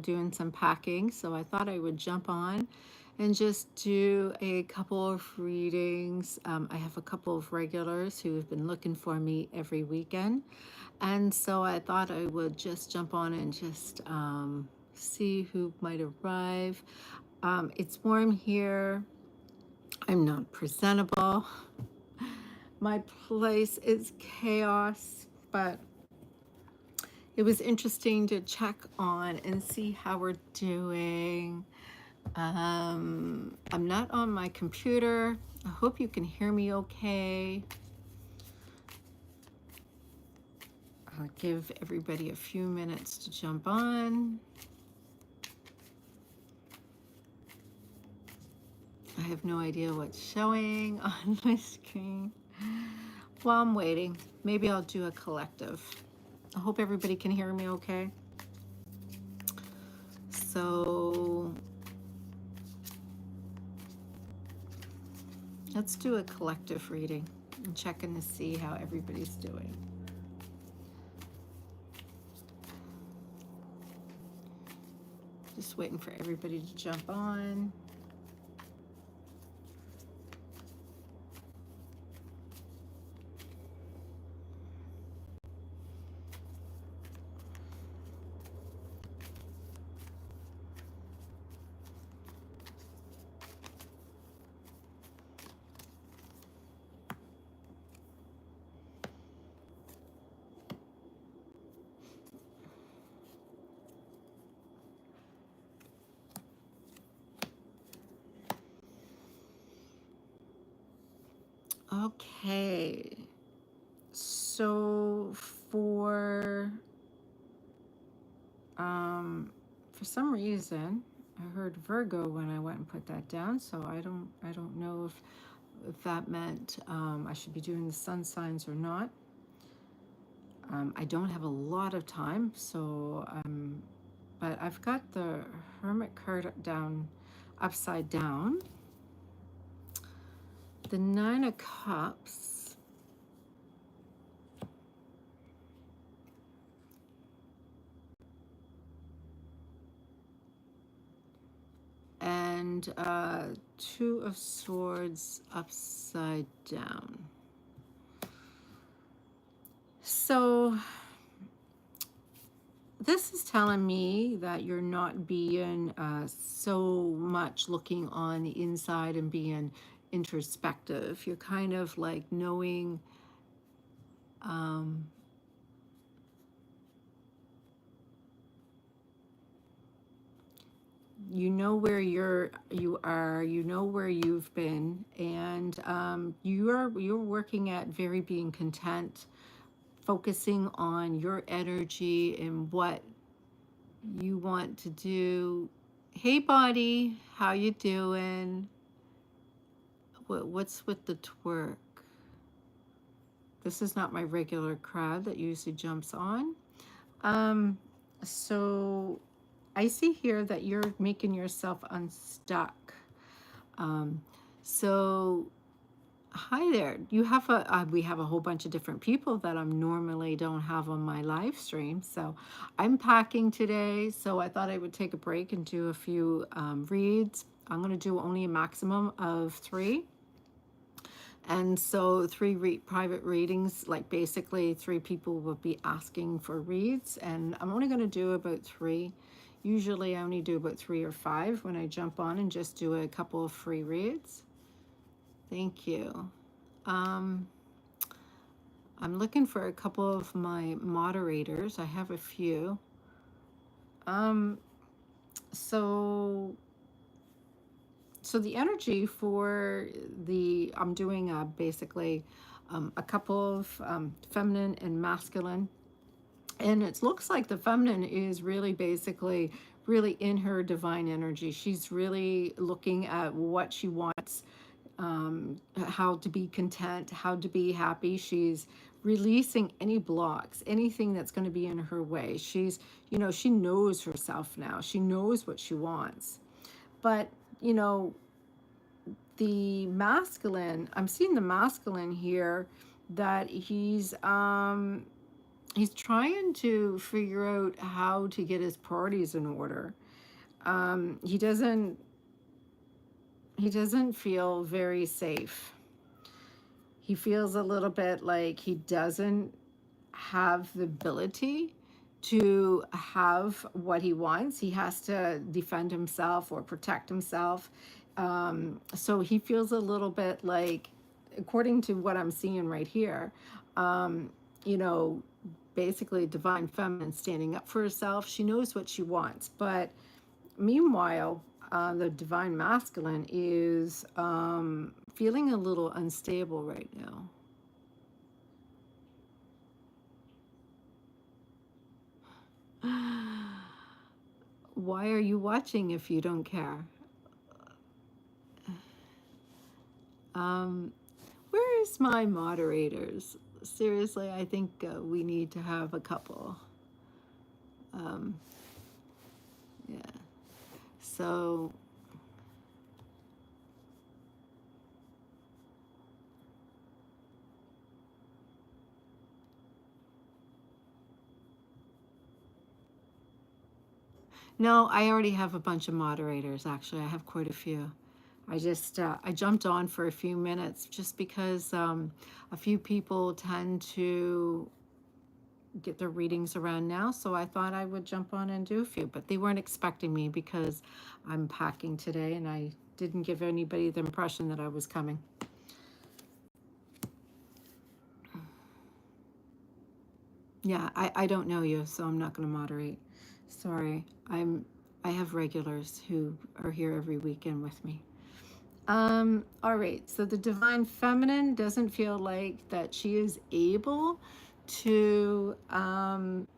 doing some packing, so I thought I would jump on and just do a couple of readings. I have a couple of regulars who have been looking for me every weekend, and so I thought I would just jump on and just see who might arrive. It's warm here. I'm not presentable. My place is chaos, but it was interesting to check on and see how we're doing. I'm not on my computer. I hope you can hear me okay. I'll give everybody a few minutes to jump on. I have no idea what's showing on my screen. While I'm waiting, maybe I'll do a collective. I hope everybody can hear me okay. So let's do a collective reading. I'm checking to see how everybody's doing. Just waiting for everybody to jump on. Okay, so for some reason I heard Virgo when I went and put that down, so I don't know if that meant I should be doing the sun signs or not. I don't have a lot of time, so but I've got the Hermit card down upside down. The Nine of Cups. And Two of Swords upside down. So this is telling me that you're not being so much looking on the inside and being introspective. You're kind of like knowing you know where you are, you know where you've been, and you're working at very being content, focusing on your energy and what you want to do. Hey body, how you doing? What's with the twerk? This is not my regular crowd that usually jumps on. So I see here that you're making yourself unstuck. So hi there. You have we have a whole bunch of different people that I normally don't have on my live stream. So I'm packing today, so I thought I would take a break and do a few reads. I'm going to do only a maximum of 3. And so 3 private readings, like basically 3 people will be asking for reads, and I'm only going to do about 3. Usually I only do about 3 or 5 when I jump on and just do a couple of free reads. Thank you. I'm looking for a couple of my moderators. I have a few. So the energy for I'm doing basically a couple of feminine and masculine. And it looks like the feminine is really basically really in her divine energy. She's really looking at what she wants, how to be content, how to be happy. She's releasing any blocks, anything that's going to be in her way. She's, she knows herself now. She knows what she wants. But, the masculine, I'm seeing the masculine here, that he's He's trying to figure out how to get his priorities in order. Um, he doesn't he doesn't feel very safe. He feels a little bit like he doesn't have the ability to have what he wants. He has to defend himself or protect himself. So he feels a little bit like, according to what I'm seeing right here, um, you know, basically divine feminine standing up for herself. She knows what she wants, but meanwhile, the divine masculine is feeling a little unstable right now. Why are you watching if you don't care? Um, where is my moderators? Seriously, I think we need to have a couple. Um, yeah. So, no, I already have a bunch of moderators, actually. I have quite a few. I jumped on for a few minutes just because a few people tend to get their readings around now, so I thought I would jump on and do a few, but they weren't expecting me because I'm packing today and I didn't give anybody the impression that I was coming. Yeah, I don't know you, so I'm not going to moderate. Sorry. I have regulars who are here every weekend with me. All right, so the divine feminine doesn't feel like that she is able to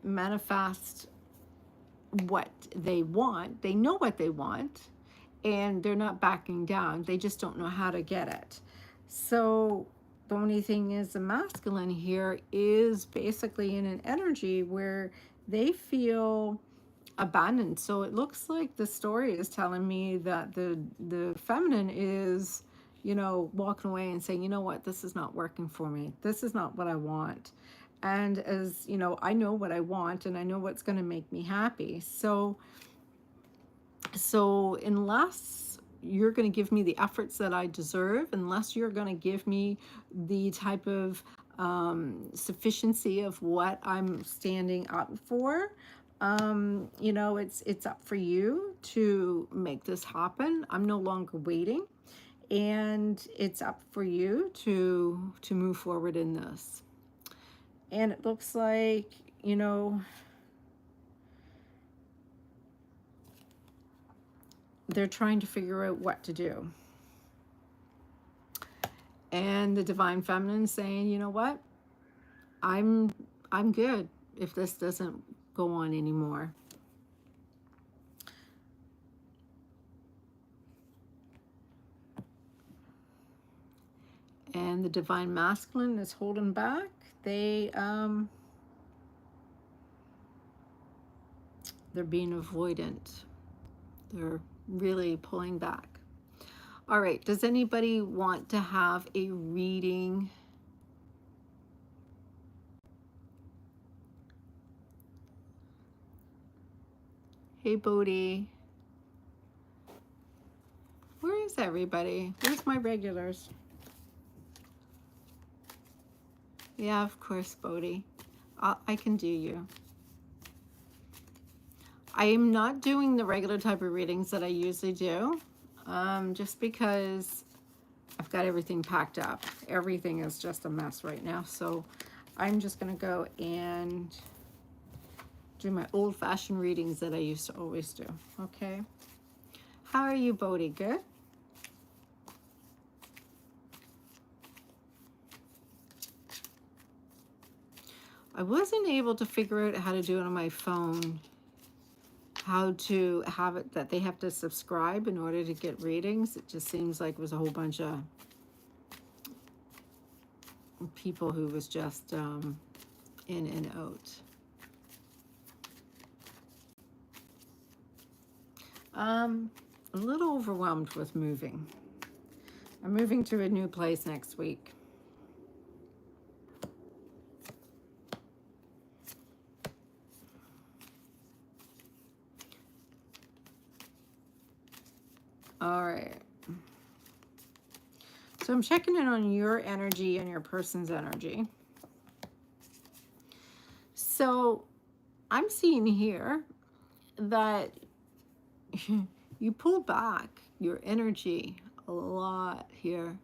manifest what they want. They know what they want and they're not backing down. They just don't know how to get it. So the only thing is, the masculine here is basically in an energy where they feel abandoned. So it looks like the story is telling me that the feminine is, walking away and saying, you know what, this is not working for me. This is not what I want. And as you know, I know what I want and I know what's going to make me happy. So unless you're going to give me the efforts that I deserve, unless you're going to give me the type of sufficiency of what I'm standing up for, it's up for you to make this happen. I'm no longer waiting, and it's up for you to move forward in this. And it looks like, you know, they're trying to figure out what to do. And the divine feminine saying, you know what? I'm I'm good if this doesn't go on anymore. And the divine masculine is holding back. They're being avoidant. They're really pulling back. All right, does anybody want to have a reading? Hey, Bodhi. Where is everybody? Where's my regulars? Yeah, of course, Bodhi. I can do you. I am not doing the regular type of readings that I usually do, just because I've got everything packed up. Everything is just a mess right now. So I'm just going to go and do my old-fashioned readings that I used to always do. Okay. How are you, Bodhi? Good? I wasn't able to figure out how to do it on my phone, how to have it that they have to subscribe in order to get readings. It just seems like it was a whole bunch of people who was just in and out. A little overwhelmed with moving. I'm moving to a new place next week. All right. So I'm checking in on your energy and your person's energy. So I'm seeing here that you pull back your energy a lot here.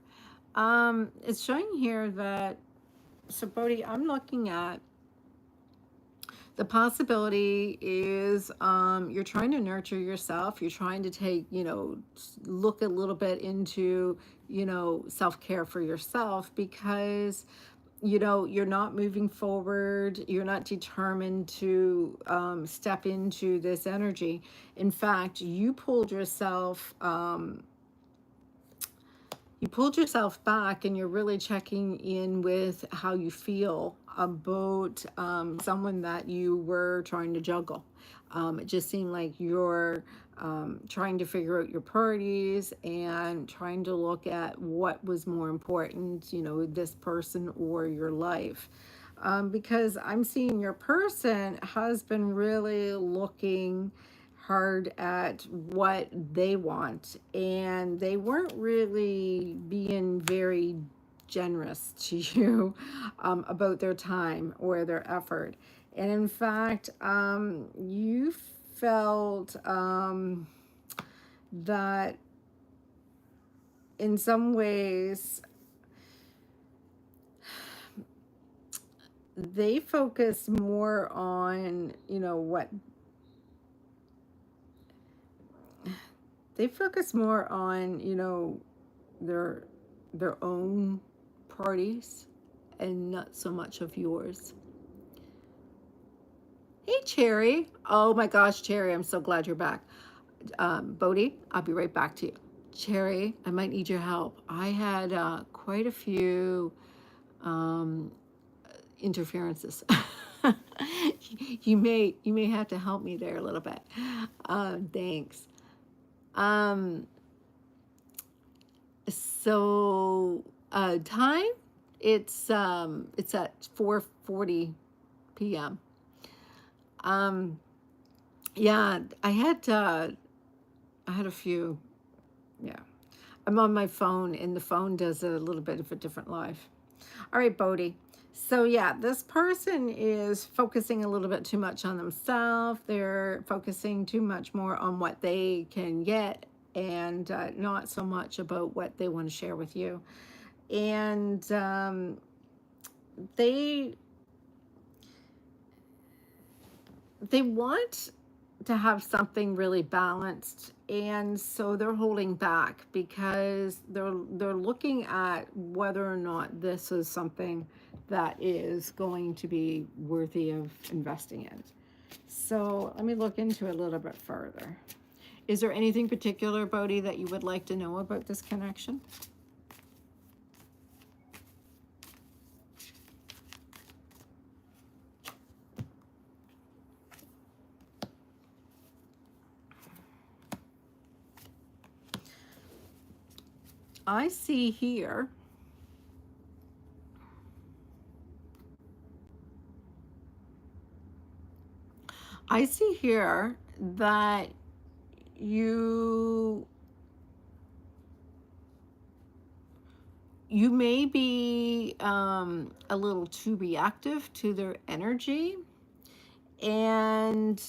It's showing here that, so Bodhi, I'm looking at the possibility is you're trying to nurture yourself. You're trying to take, look a little bit into, self-care for yourself because, you're not moving forward. You're not determined to step into this energy. In fact, you pulled yourself back and you're really checking in with how you feel about someone that you were trying to juggle. It just seemed like you're trying to figure out your priorities and trying to look at what was more important, this person or your life. Because I'm seeing your person has been really looking hard at what they want, and they weren't really being very generous to you about their time or their effort. And in fact, you felt that in some ways they focus more on, what they focus more on, their own parties and not so much of yours. Hey, Cherry. Oh my gosh, Cherry, I'm so glad you're back. Bodhi, I'll be right back to you. Cherry, I might need your help. I had quite a few interferences. You may have to help me there a little bit. Thanks. Um, so time, it's at 4:40 p.m. Yeah, I had a few. Yeah, I'm on my phone, and the phone does a little bit of a different life. All right, Bodhi. So yeah, this person is focusing a little bit too much on themselves. They're focusing too much more on what they can get and not so much about what they want to share with you. And they they want to have something really balanced, and so they're holding back because they're looking at whether or not this is something that is going to be worthy of investing in. So let me look into it a little bit further. Is there anything particular, Bodhi, that you would like to know about this connection? I see here that you you may be a little too reactive to their energy, and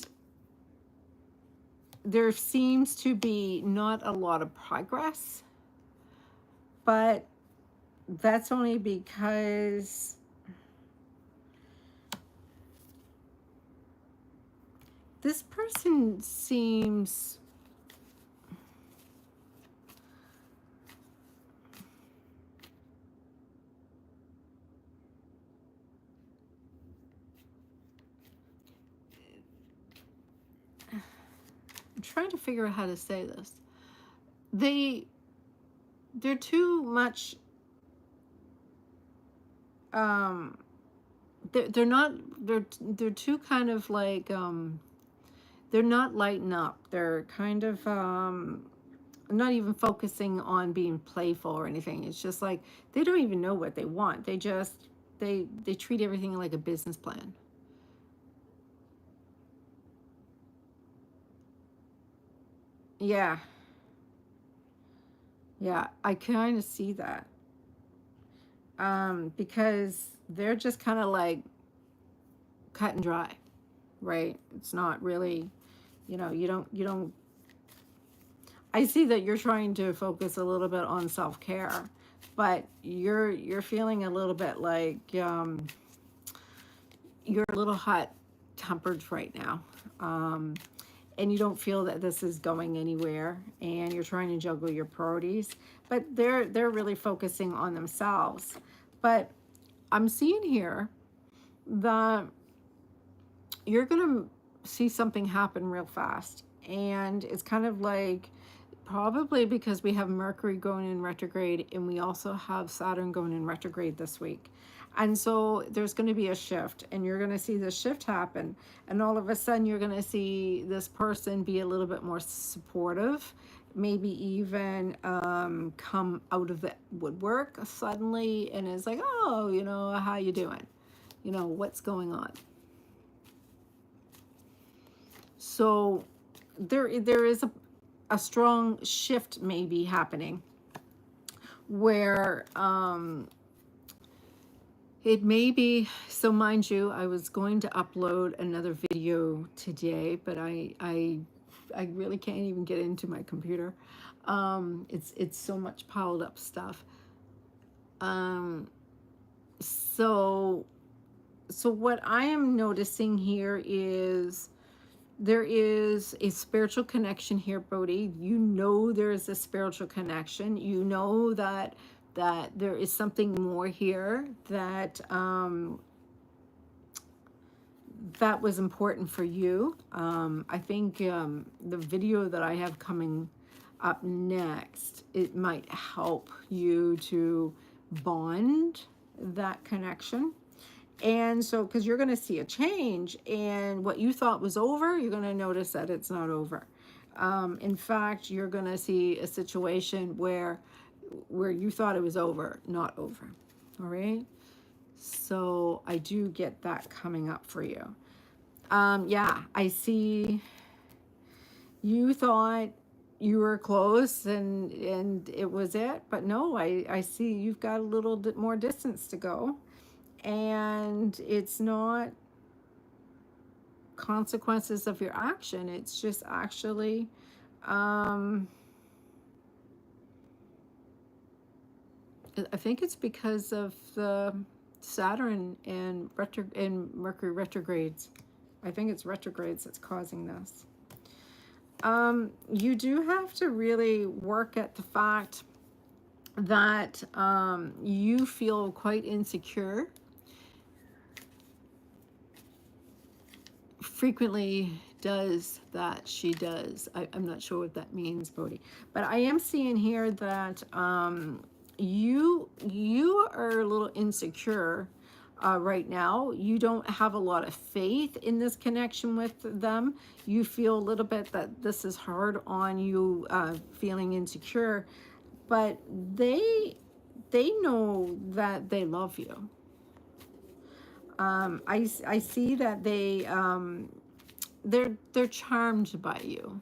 there seems to be not a lot of progress, but that's only because this person seems I'm trying to figure out how to say this. They're too much um they're not they're too kind of like they're not lighting up. They're kind of not even focusing on being playful or anything. It's just like they don't even know what they want. They treat everything like a business plan. Yeah. Yeah, I kind of see that. Because they're just kind of like cut and dry, right? It's not really, you don't. I see that you're trying to focus a little bit on self-care, but you're feeling a little bit like you're a little hot tempered right now. Um, and you don't feel that this is going anywhere, and you're trying to juggle your priorities, but they're really focusing on themselves. But I'm seeing here that you're going to see something happen real fast, and it's kind of like, probably because we have Mercury going in retrograde, and we also have Saturn going in retrograde this week. And so there's going to be a shift, and you're going to see this shift happen. And all of a sudden, you're going to see this person be a little bit more supportive, maybe even come out of the woodwork suddenly, and is like, oh, how you doing? What's going on? So there is a strong shift maybe happening where it may be. So mind you, I was going to upload another video today, but I really can't even get into my computer. It's so much piled up stuff. um so so what I am noticing here is there is a spiritual connection here, Bodhi. There is a spiritual connection. That there is something more here that was important for you. I think the video that I have coming up next, it might help you to bond that connection. And so, because you're going to see a change, and what you thought was over, you're going to notice that it's not over. In fact, you're going to see a situation where you thought it was over, not over. All right. So I do get that coming up for you. Yeah, I see you thought you were close, and it was it, but no, I see you've got a little bit more distance to go, and it's not consequences of your action. It's just actually I think it's because of the Saturn and Mercury retrogrades. I think it's retrogrades that's causing this. You do have to really work at the fact that you feel quite insecure. Frequently does that, she does. I'm not sure what that means, Bodhi. But I am seeing here that you are a little insecure right now. You don't have a lot of faith in this connection with them. You feel a little bit that this is hard on you, feeling insecure, but they know that they love you. I see that they're charmed by you.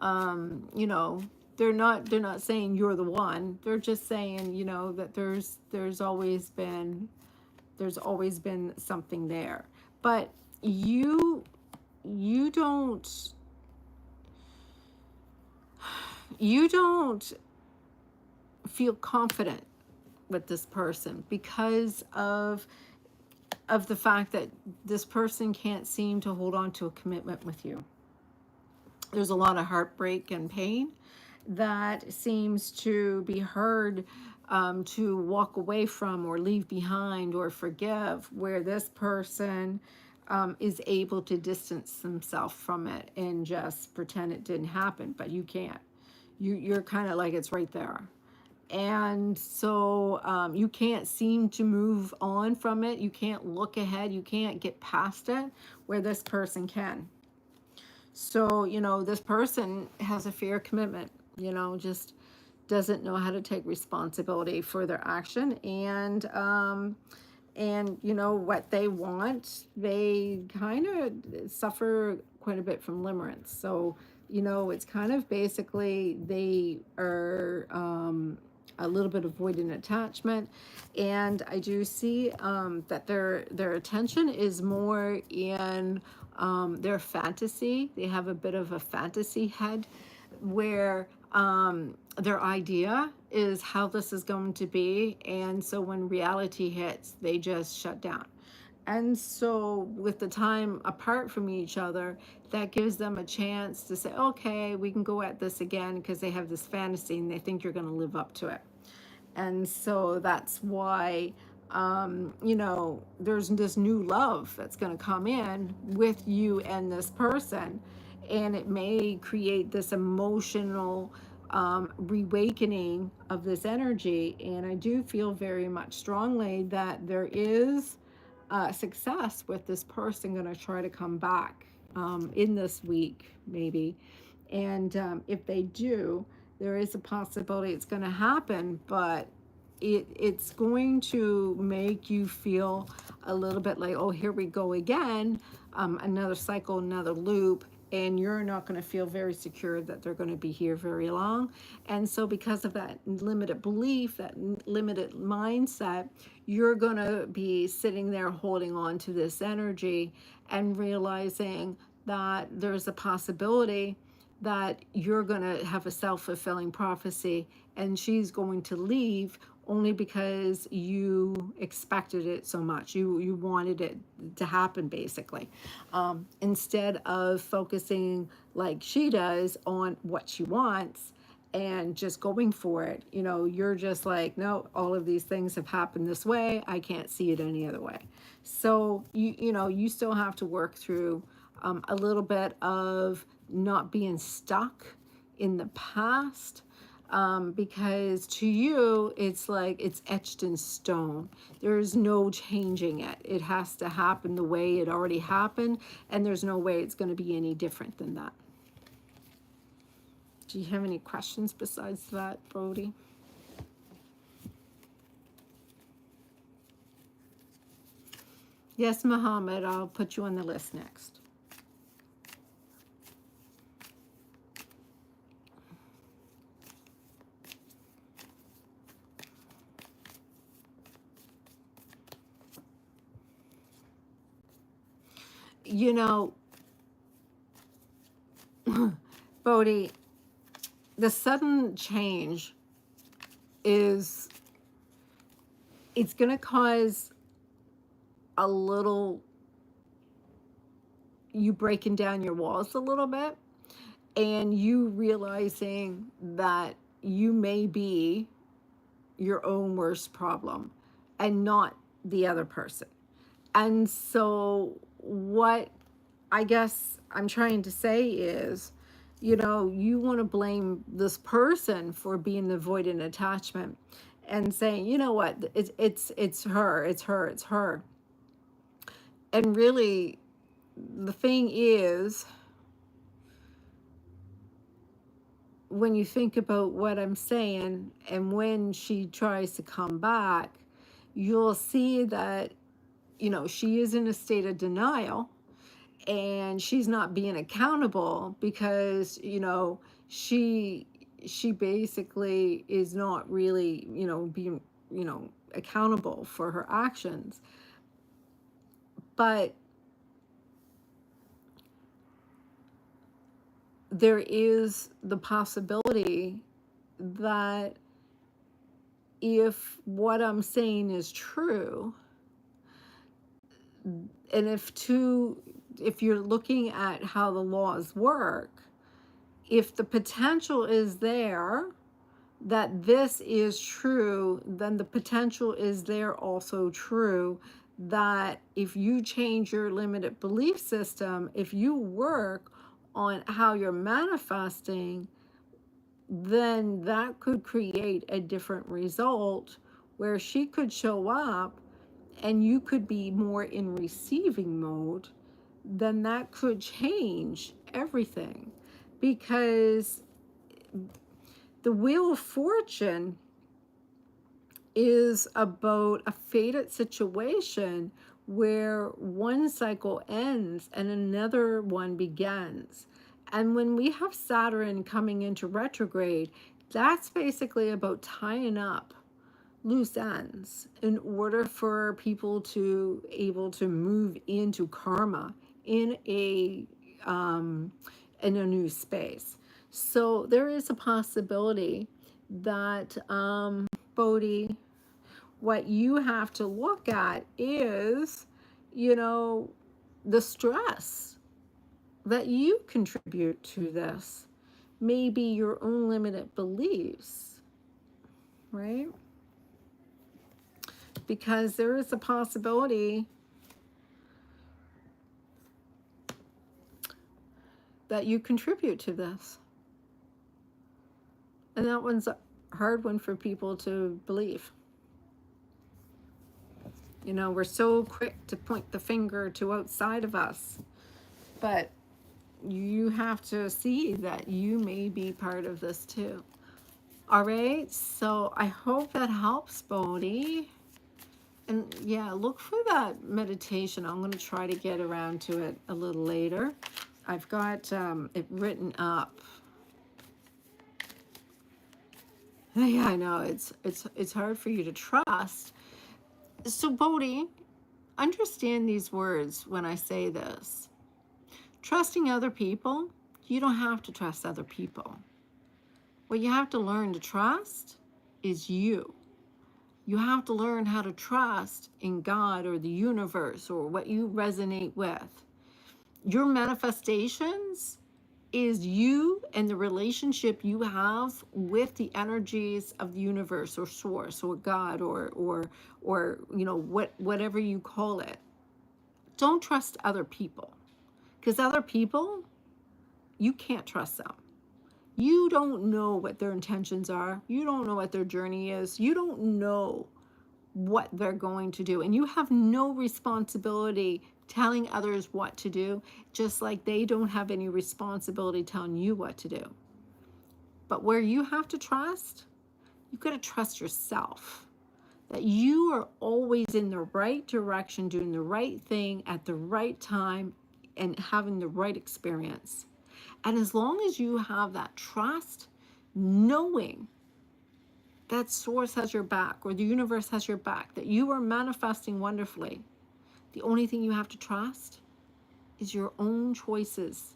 You know, they're not saying you're the one. They're just saying, that there's always been something there. But you don't you don't feel confident with this person because of the fact that this person can't seem to hold on to a commitment with you. There's a lot of heartbreak and pain that seems to be hard to walk away from or leave behind or forgive, where this person is able to distance themselves from it and just pretend it didn't happen, but you can't. You're kind of like it's right there. And so you can't seem to move on from it. You can't look ahead. You can't get past it, where this person can. So, this person has a fear of commitment, just doesn't know how to take responsibility for their action. And what they want, they kind of suffer quite a bit from limerence. So, it's kind of basically they are a little bit avoidant attachment, and I do see that their attention is more in their fantasy. They have a bit of a fantasy head where their idea is how this is going to be, and so when reality hits, they just shut down. And so, with the time apart from each other, that gives them a chance to say, okay, we can go at this again, because they have this fantasy and they think you're going to live up to it. And so that's why, there's this new love that's going to come in with you and this person. And it may create this emotional reawakening of this energy. And I do feel very much strongly that there is success with this person going to try to come back in this week, maybe. And if they do, there is a possibility it's going to happen, but it's going to make you feel a little bit like, oh, here we go again, another cycle, another loop, and you're not going to feel very secure that they're going to be here very long. And so because of that limited belief, that limited mindset, you're going to be sitting there holding on to this energy and realizing that there's a possibility that you're going to have a self-fulfilling prophecy and she's going to leave only because you expected it so much. You wanted it to happen, basically. Instead of focusing like she does on what she wants and just going for it, you're just like, no, all of these things have happened this way. I can't see it any other way. So, you still have to work through a little bit of not being stuck in the past, because to you it's like it's etched in stone. There's no changing it. It has to happen the way it already happened, and there's no way it's going to be any different than that. Do you have any questions besides that, Brody? Yes, Muhammad, I'll put you on the list next. Bodhi, the sudden change it's going to cause a little, you breaking down your walls a little bit, and you realizing that you may be your own worst problem and not the other person. And so what I guess I'm trying to say is, you want to blame this person for being the avoidant attachment and saying, you know what, it's her. And really, the thing is, when you think about what I'm saying, and when she tries to come back, you'll see that, she is in a state of denial, and she's not being accountable because, she basically is not really, being, accountable for her actions. But there is the possibility that if what I'm saying is true, and if you're looking at how the laws work, if the potential is there that this is true, then the potential is there also true that if you change your limited belief system, if you work on how you're manifesting, then that could create a different result where she could show up and you could be more in receiving mode. Then that could change everything, because the Wheel of Fortune is about a fated situation where one cycle ends and another one begins. And when we have Saturn coming into retrograde, that's basically about tying up loose ends in order for people to able to move into karma in a um, in a new space. So there is a possibility that Bodhi, what you have to look at is, you know, the stress that you contribute to this, maybe your own limited beliefs, right? Because there is a possibility that you contribute to this. And that one's a hard one for people to believe. You know, we're so quick to point the finger to outside of us, but you have to see that you may be part of this too. All right, so I hope that helps, Bodhi. And yeah, look for that meditation. I'm going to try to get around to it a little later. I've got it written up. Yeah, I know it's hard for you to trust. So Bodhi, understand these words when I say this. Trusting other people, you don't have to trust other people. What you have to learn to trust is you. You have to learn how to trust in God or the universe or what you resonate with. Your manifestations is you and the relationship you have with the energies of the universe or source or God or you know whatever you call it. Don't trust other people, because other people, you can't trust them. You don't know what their intentions are. You don't know what their journey is. You don't know what they're going to do. And you have no responsibility telling others what to do, just like they don't have any responsibility telling you what to do. But where you have to trust, you've got to trust yourself. That you are always in the right direction, doing the right thing at the right time, and having the right experience. And as long as you have that trust, knowing that source has your back or the universe has your back, that you are manifesting wonderfully, the only thing you have to trust is your own choices.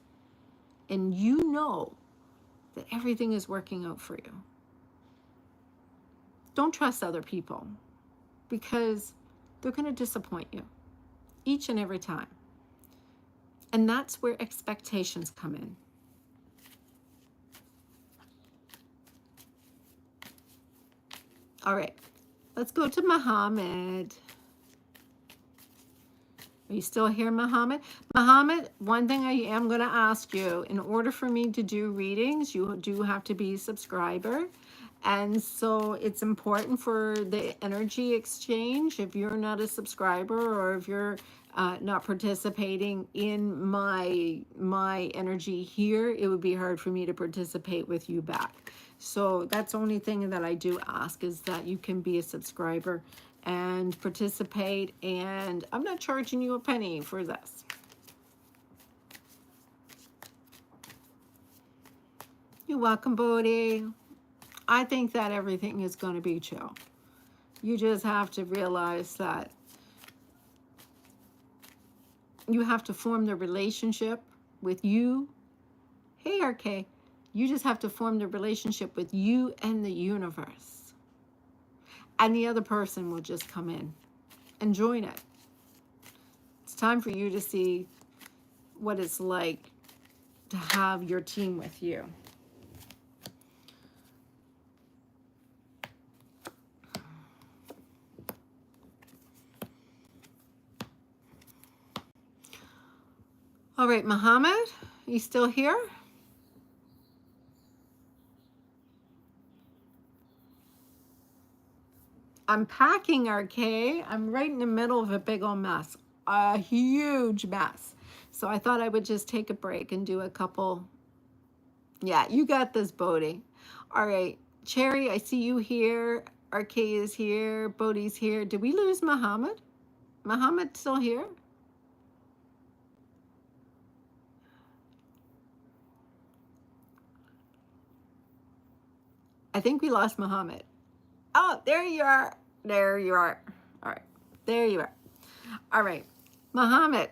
And you know that everything is working out for you. Don't trust other people, because they're going to disappoint you each and every time. And that's where expectations come in. All right, let's go to Muhammad. Are you still here, Muhammad? Muhammad, one thing I am going to ask you, in order for me to do readings, you do have to be a subscriber. And so it's important for the energy exchange. If you're not a subscriber or if you're not participating in my energy here, it would be hard for me to participate with you back. So that's the only thing that I do ask, is that you can be a subscriber and participate. And I'm not charging you a penny for this. You're welcome, Bodhi. I think that everything is going to be chill. You just have to realize that you have to form the relationship with you. Hey, RK. You just have to form the relationship with you and the universe. And the other person will just come in and join it. It's time for you to see what it's like to have your team with you. All right, Muhammad, you still here? I'm packing, RK. I'm right in the middle of a big old mess, a huge mess. So I thought I would just take a break and do a couple. Yeah, you got this, Bodhi. All right, Cherry, I see you here. RK is here. Bodhi's here. Did we lose Muhammad? Muhammad still here? I think we lost Muhammad. Oh, there you are. There you are. All right. There you are. All right. Muhammad,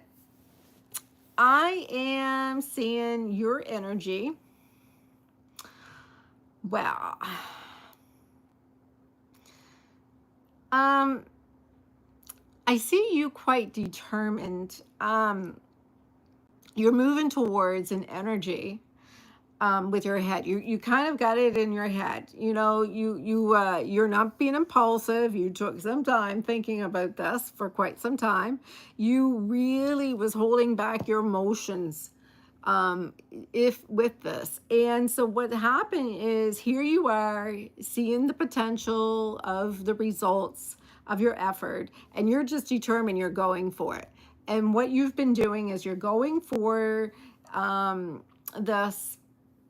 I am seeing your energy. Well, um, I see you quite determined. You're moving towards an energy with your head. You kind of got it in your head. You're not being impulsive. You took some time thinking about this for quite some time. You really was holding back your emotions if with this. And so what happened is here you are seeing the potential of the results of your effort, and you're just determined you're going for it. And what you've been doing is you're going for this,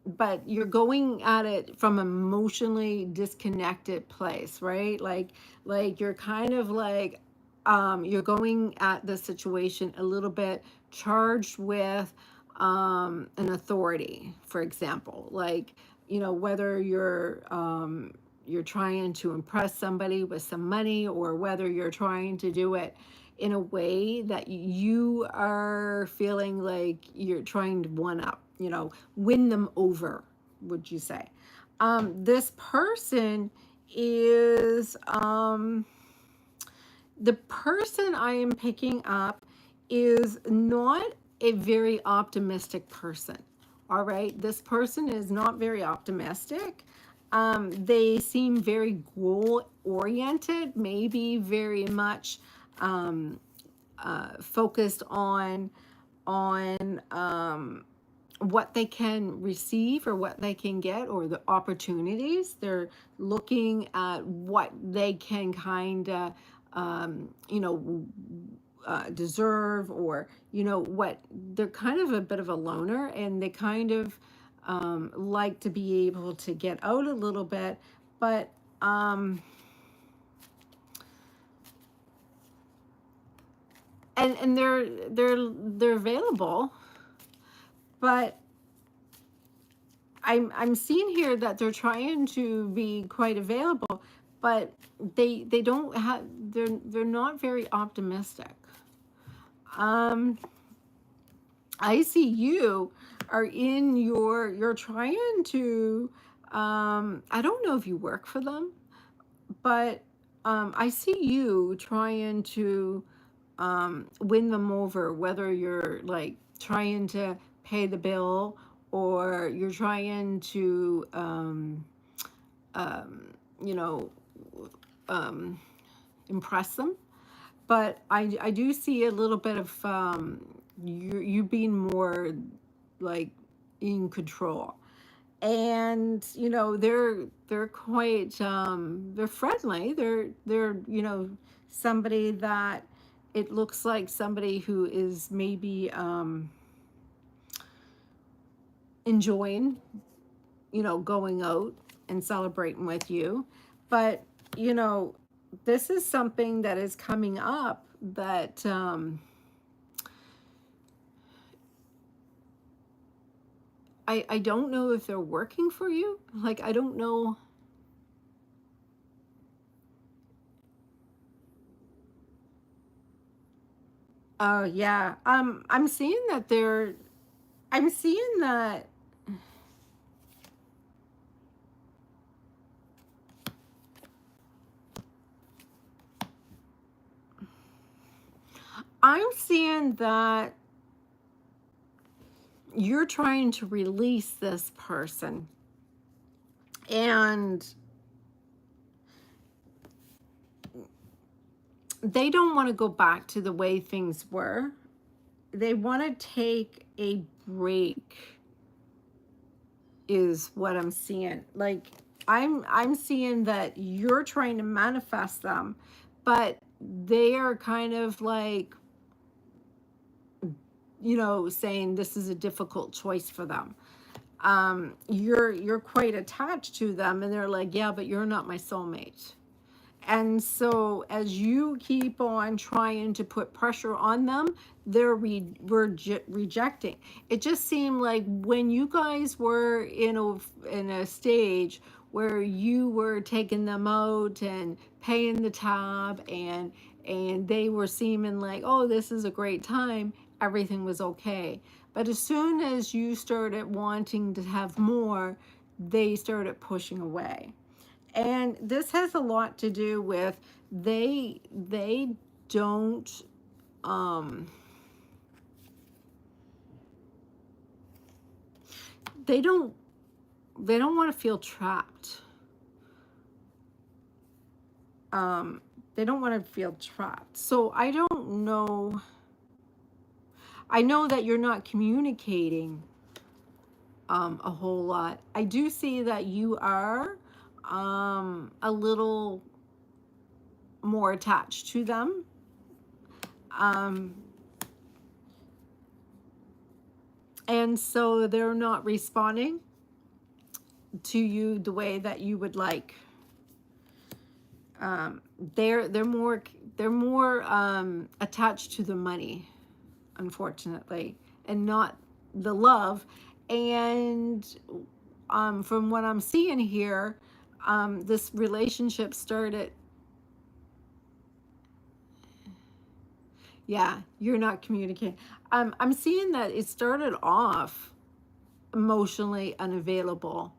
but you're going at it from emotionally disconnected place, right? Like you're kind of like you're going at the situation a little bit charged with an authority, for example. Like, whether you're trying to impress somebody with some money, or whether you're trying to do it in a way that you are feeling like you're trying to one up, win them over, would you say? This person is the person I am picking up is not a very optimistic person. All right. This person is not very optimistic. They seem very goal oriented, maybe very much focused on what they can receive or what they can get or the opportunities. They're looking at what they can kind of deserve, or what they're kind of a bit of a loner, and they kind of like to be able to get out a little bit, but and they're available, but I'm seeing here that they're trying to be quite available, but they don't have they're not very optimistic. um I see you are in you're trying to I don't know if you work for them, but I see you trying to win them over, whether you're like trying to pay the bill, or you're trying to um, you know um, impress them. But I do see a little bit of you being more like in control, and they're quite they're friendly. They're somebody that it looks like somebody who is maybe enjoying going out and celebrating with you. But you know this is something that is coming up that I don't know if they're working for you. Like, I don't know. Oh yeah. I'm seeing that I'm seeing that I'm seeing that you're trying to release this person, and they don't want to go back to the way things were. They want to take a break, is what I'm seeing. Like, I'm seeing that you're trying to manifest them, but they are kind of like saying this is a difficult choice for them. You're quite attached to them, and they're like, yeah, but you're not my soulmate. And so as you keep on trying to put pressure on them, they're rejecting. It just seemed like when you guys were in a stage where you were taking them out and paying the tab, and they were seeming like, oh, this is a great time, everything was okay. But as soon as you started wanting to have more, they started pushing away. And this has a lot to do with they don't um they don't they don't want to feel trapped. um they don't want to feel trapped. So I don't know, I know that you're not communicating a whole lot. I do see that you are a little more attached to them. um and so they're not responding to you the way that you would like. um they're more, they're more attached to the money, unfortunately, and not the love. And from what I'm seeing here, this relationship started, yeah, you're not communicating. I'm seeing that it started off emotionally unavailable,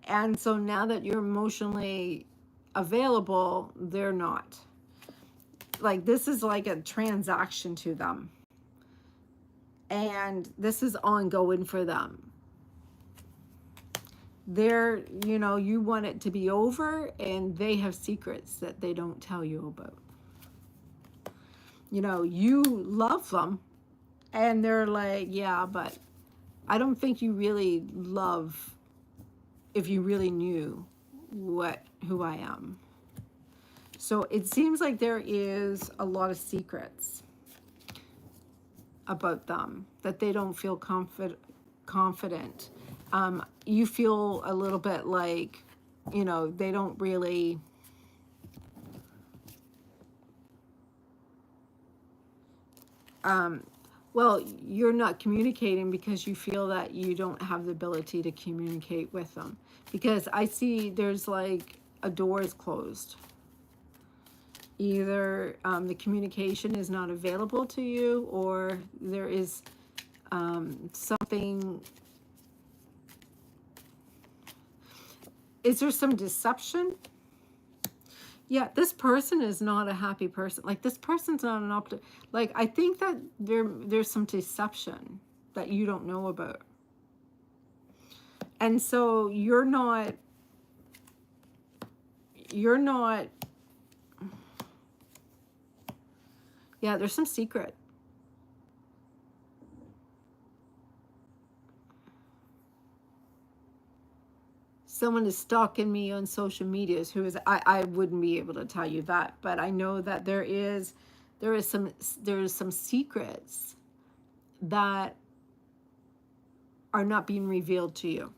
and so now that you're emotionally available, they're not. Like, this is like a transaction to them, and this is ongoing for them. They're, you know, you want it to be over, and they have secrets that they don't tell you about. You know, you love them, and they're like, yeah, but I don't think you really love, if you really knew who I am. So it seems like there is a lot of secrets about them that they don't feel confident. You feel a little bit like, you know, they don't really, well, you're not communicating because you feel that you don't have the ability to communicate with them. Because I see there's like a door is closed. Either the communication is not available to you, or there is something. Is there some deception? Yeah, this person is not a happy person. Like, this person's not an like, I think that there's some deception that you don't know about. And so you're not yeah, there's some secret. Someone is stalking me on social medias who is, I wouldn't be able to tell you that, but I know that there is some secrets that are not being revealed to you.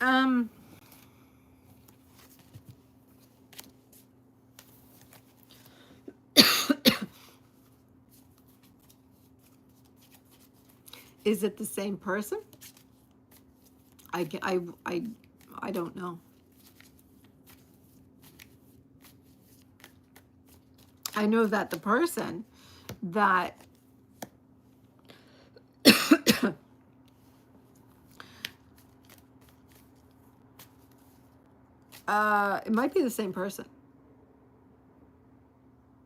Um is it the same person? I ge- I don't know. I know that the person that it might be the same person,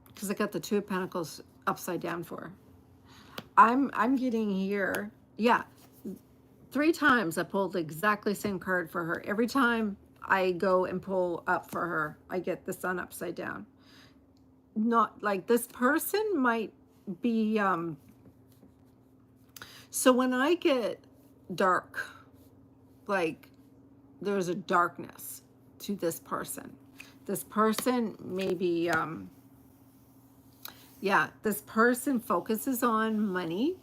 because I got the Two of Pentacles upside down for her. I'm getting here, yeah, 3 times I pulled the exactly same card for her. Every time I go and pull up for her, I get the Sun upside down. Not like this person might be so when I get dark, like there's a darkness to this person. This person maybe, yeah, this person focuses on money,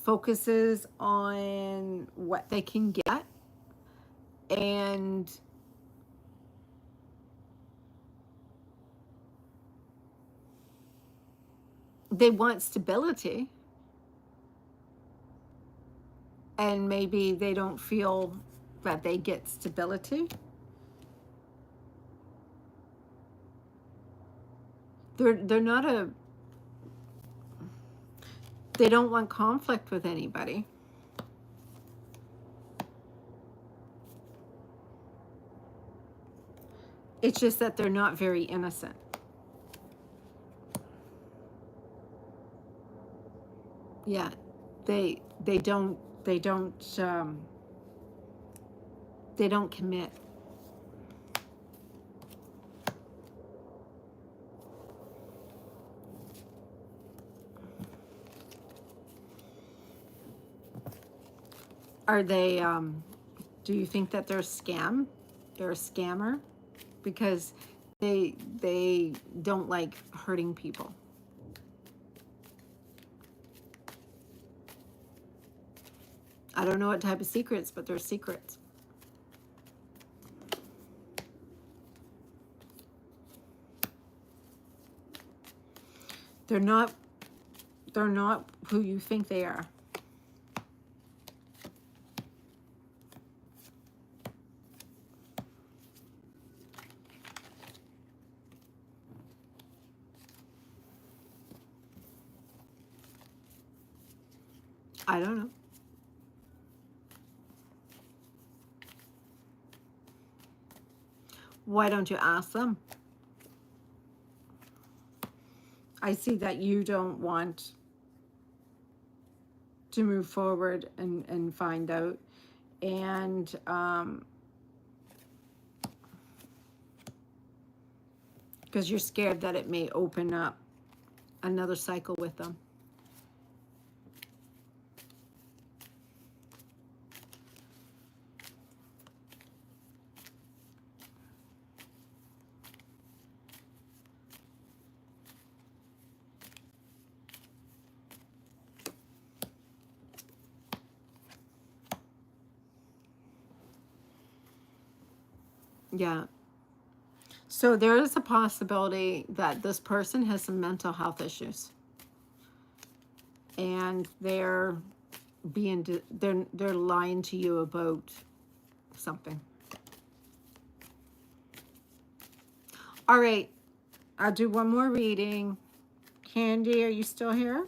focuses on what they can get, and they want stability, and maybe they don't feel that they get stability. They're not a, they don't want conflict with anybody. It's just that they're not very innocent. Yeah, they don't they don't they don't commit. Are they do you think that they're a scam? They're a scammer because they don't like hurting people. I don't know what type of secrets, but they're secrets. They're not they're not who you think they are. I don't know. Why don't you ask them? I see that you don't want to move forward and find out. And because you're scared that it may open up another cycle with them. Yeah. So there is a possibility that this person has some mental health issues, and they're they're lying to you about something. All right, I'll do one more reading. Candy, are you still here?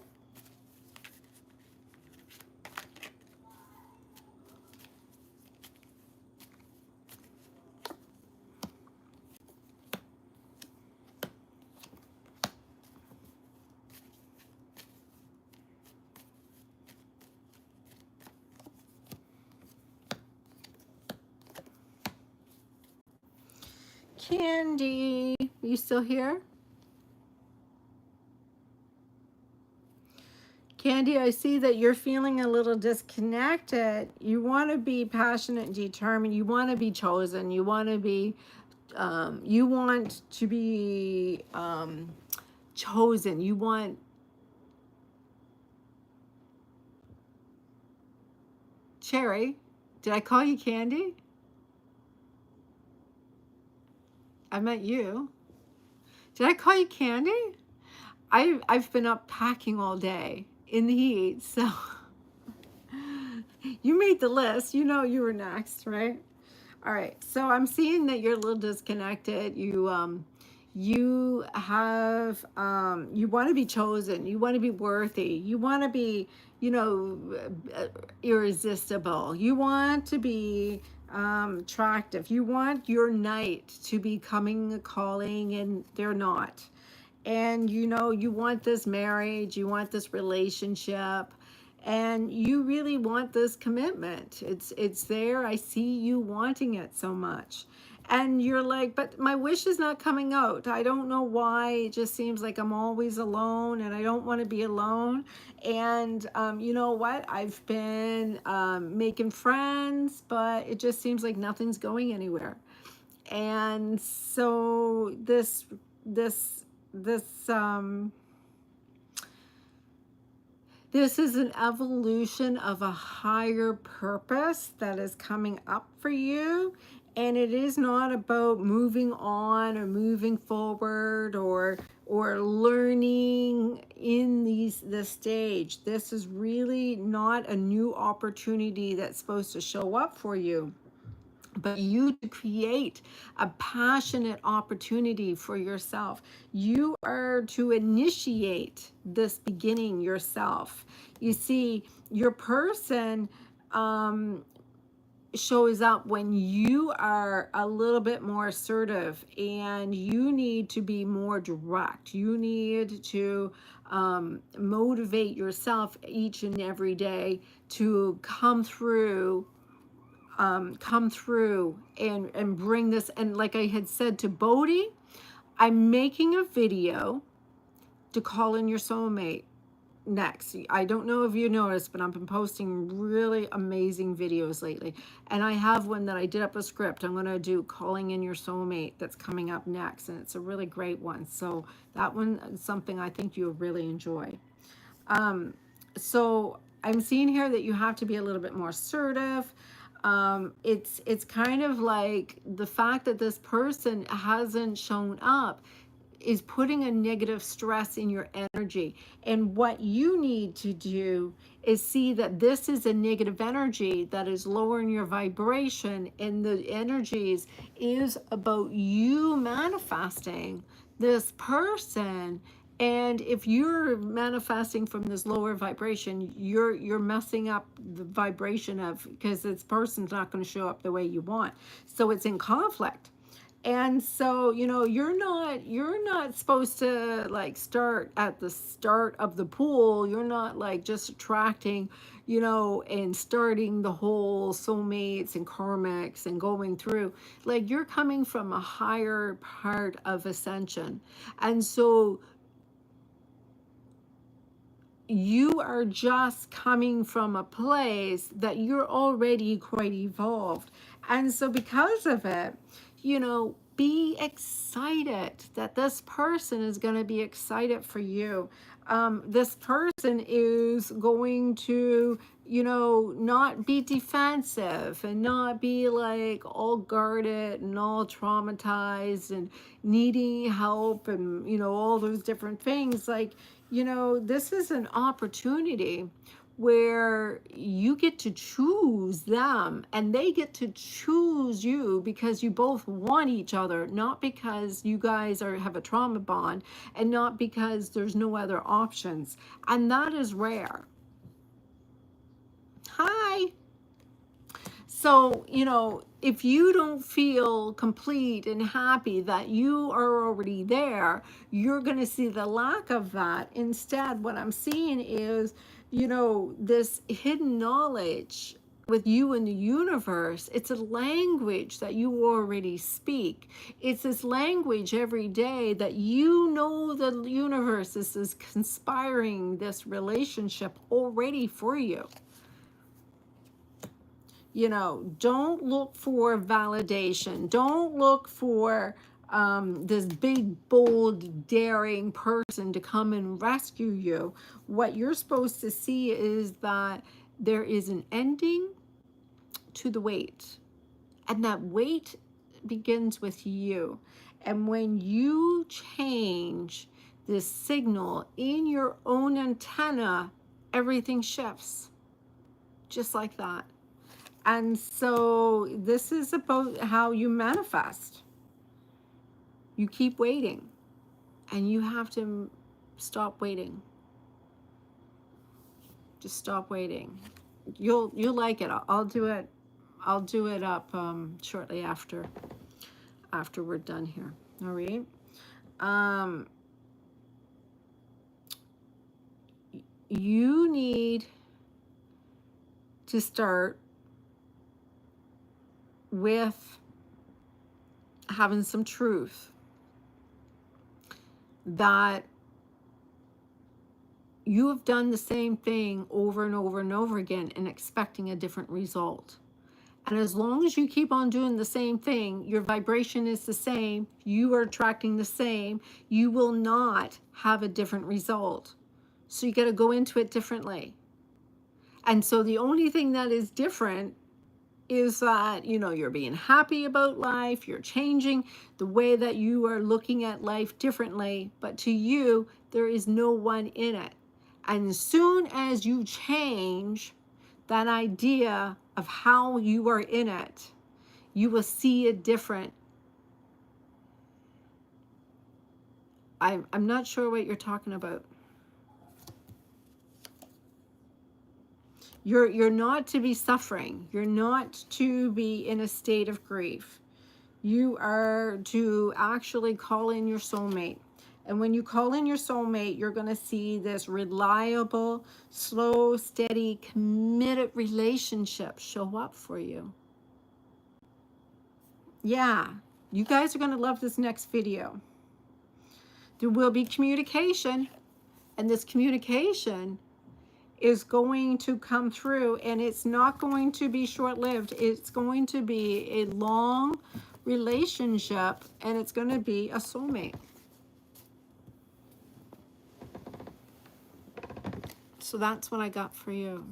Candy, you still here? Candy, I see that you're feeling a little disconnected. You want to be passionate and determined. You want to be chosen. You want to be, chosen. You want, Cherry, did I call you Candy? I meant you. Did I call you Candy? I've been up packing all day in the heat, so you made the list. You know you were next, right? All right. So I'm seeing that you're a little disconnected. You have you want to be chosen. You want to be worthy. You want to be, irresistible. You want to be attractive. You want your knight to be coming a calling, and they're not. And you want this marriage, you want this relationship, and you really want this commitment. It's there. I see you wanting it so much. And you're like, but my wish is not coming out. I don't know why. It just seems like I'm always alone and I don't want to be alone. And you know what? I've been making friends, but it just seems like nothing's going anywhere. And so this this is an evolution of a higher purpose that is coming up for you. And it is not about moving on or moving forward or learning in this stage. This is really not a new opportunity that's supposed to show up for you, but you to create a passionate opportunity for yourself. You are to initiate this beginning yourself. You see, your person shows up when you are a little bit more assertive, and you need to be more direct. You need to motivate yourself each and every day to come through and bring this. And like I had said to Bodhi, I'm making a video to call in your soulmate next. I don't know if you noticed, but I've been posting really amazing videos lately. And I have one that I did up a script. I'm going to do calling in your soulmate that's coming up next. And it's a really great one. So that one is something I think you'll really enjoy. So I'm seeing here that you have to be a little bit more assertive. It's kind of like the fact that this person hasn't shown up is putting a negative stress in your energy. And what you need to do is see that this is a negative energy that is lowering your vibration, and the energies is about you manifesting this person. And if you're manifesting from this lower vibration, you're messing up the vibration of, because this person's not going to show up the way you want. So it's in conflict. And so, you know, you're not supposed to like start at the start of the pool. You're not like just attracting, you know, and starting the whole soulmates and karmics and going through. Like, you're coming from a higher part of ascension. And so you are just coming from a place that you're already quite evolved. And so because of it, you know, be excited that this person is going to be excited for you. This person is going to, you know, not be defensive and not be like all guarded and all traumatized and needing help and, you know, all those different things. Like, you know, this is an opportunity where you get to choose them and they get to choose you, because you both want each other, not because you guys have a trauma bond, and not because there's no other options. And that is rare. Hi. So, you know, if you don't feel complete and happy that you are already there, you're going to see the lack of that. Instead, what I'm seeing is, you know, this hidden knowledge with you in the universe. It's a language that you already speak. It's this language every day that you know the universe is conspiring this relationship already for you. You know, don't look for validation. Don't look for this big, bold, daring person to come and rescue you. What you're supposed to see is that there is an ending to the wait. And that wait begins with you. And when you change this signal in your own antenna, everything shifts. Just like that. And so this is about how you manifest. You keep waiting, and you have to stop waiting. Just stop waiting. You'll like it. I'll do it. I'll do it up shortly after we're done here. All right. You need to start with having some truth that you have done the same thing over and over and over again and expecting a different result. And as long as you keep on doing the same thing, your vibration is the same, you are attracting the same, you will not have a different result. So you got to go into it differently. And so the only thing that is different is that, you know, you're being happy about life, you're changing the way that you are looking at life differently, but to you, there is no one in it. And as soon as you change that idea of how you are in it, you will see it different. I'm not sure what you're talking about. You're not to be suffering. You're not to be in a state of grief. You are to actually call in your soulmate. And when you call in your soulmate, you're going to see this reliable, slow, steady, committed relationship show up for you. Yeah, you guys are going to love this next video. There will be communication, and this communication is going to come through, and it's not going to be short-lived. It's going to be a long relationship, and it's going to be a soulmate. So that's what I got for you.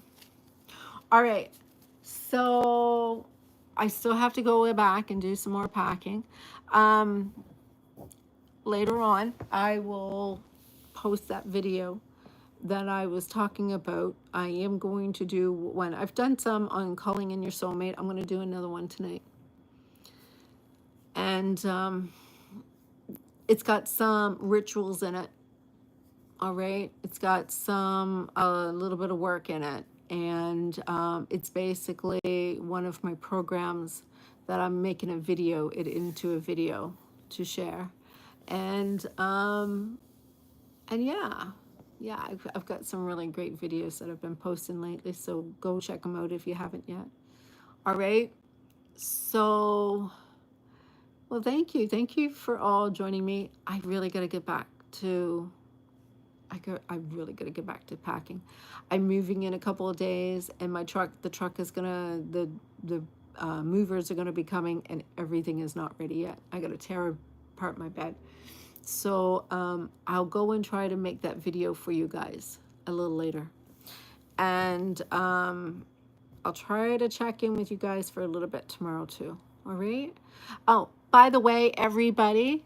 All right, so I still have to go back and do some more packing. Later on, I will post that video that I was talking about. I am going to do one. I've done some on calling in your soulmate. I'm going to do another one tonight. And it's got some rituals in it. All right. It's got some, a little bit of work in it. And it's basically one of my programs that I'm making a video, into a video to share. And yeah, I've got some really great videos that I've been posting lately, so go check them out if you haven't yet. All right, so, well, thank you for all joining me. I really got to get back to, I really got to get back to packing. I'm moving in a couple of days, and the truck is gonna, the movers are gonna be coming, and everything is not ready yet. I got to tear apart my bed. So I'll go and try to make that video for you guys a little later. And I'll try to check in with you guys for a little bit tomorrow too. All right? Oh, by the way, everybody,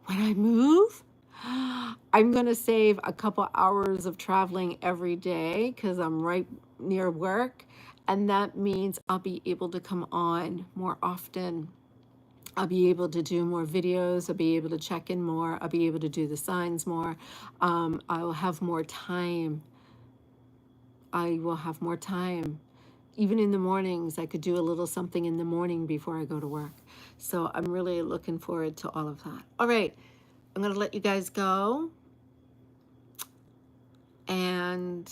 when I move, I'm going to save a couple hours of traveling every day because I'm right near work. And that means I'll be able to come on more often. I'll be able to do more videos. I'll be able to check in more. I'll be able to do the signs more. I'll have more time. I will have more time. Even in the mornings, I could do a little something in the morning before I go to work. So I'm really looking forward to all of that. All right, I'm going to let you guys go. And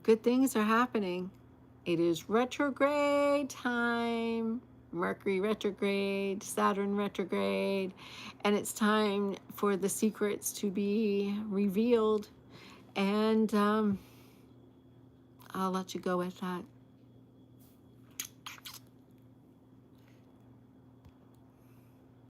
good things are happening. It is retrograde time, Mercury retrograde, Saturn retrograde, and it's time for the secrets to be revealed. And I'll let you go with that.